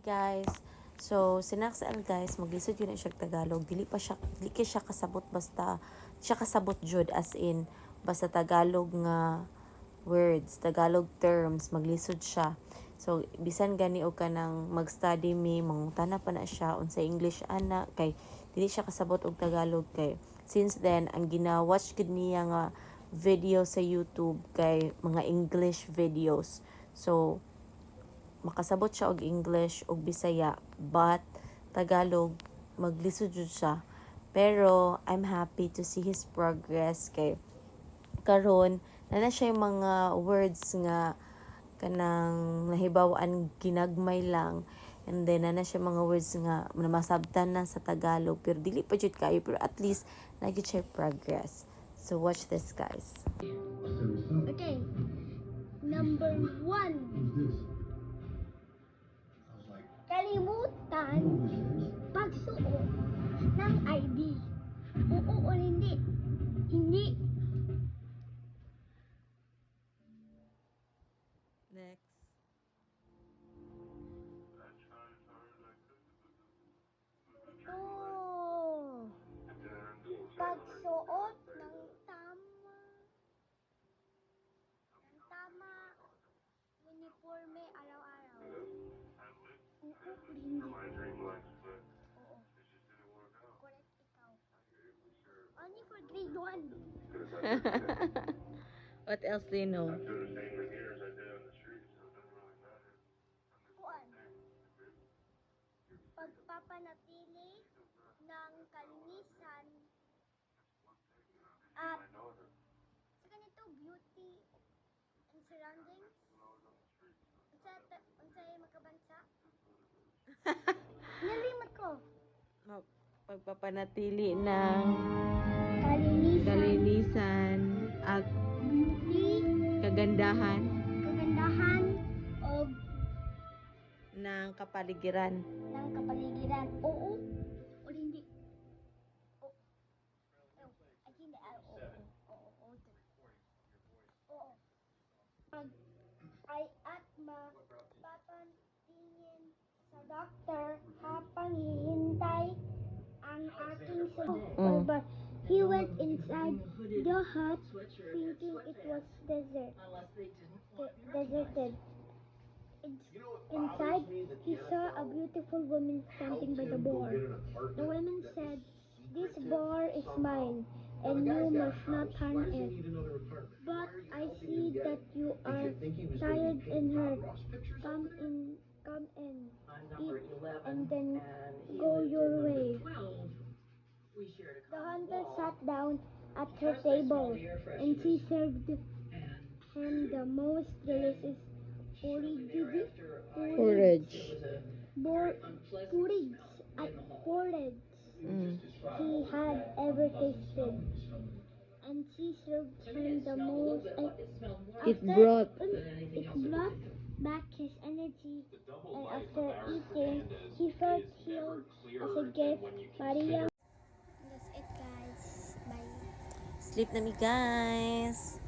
guys. So sinaksal guys, maglisod yun na siya Tagalog. Dili kay siya kasabot basta siya kasabot jud as in basta Tagalog nga words, Tagalog terms, maglisod siya. So bisan gani og kanang mag-study me, mangutana pa na siya unsa English ana kay dili siya kasabot og Tagalog kay since then ang gina-watch gid niya nga video sa YouTube kay mga English videos. So makasabot siya og English og Bisaya but Tagalog maglisod jud siya. Pero I'm happy to see his progress kay karon na siya yung mga words nga kanang nahibaw-an ginagmay lang, and then na siya mga words nga masabtan na sa Tagalog pero dili pa jud kayo pero at least nagit siya progress. So watch this guys. Okay, number 1. Kalimutan pagsuot ng ID. Oo o hindi? Hindi. Next. Oh, pagsuot ng tama uniforme araw-araw. Oo o hindi? Oo. Correct ikaw. Only for grade 1. What else do you know? Kuan. Pagpapanatili ng kalinisan at sa ganito beauty and surroundings. Unsay makabansa? Nalimot ko. Pagpapanatili ng Kalinisan, at beauty, kagandahan o ng kapaligiran. ng kapaligiran. Oo o hindi? Oo. Ay, hindi. Oo. Oo. Pag ay at mapapantingin sa doktor habang hihintay ang aking sunod. But he went inside the hut thinking it was deserted. Inside, he saw a beautiful woman standing by the bar. The woman said, "This bar is mine, and you must not harm it. But I see that you are tired and hurt. Come in, eat, and then go your way." The hunter sat down at her table, and she served him the most delicious porridge he had ever tasted. And she served him the most. It brought back his energy, and after eating, he felt healed as a gift. Maria. That's it, guys. Bye. Sleep na mi guys.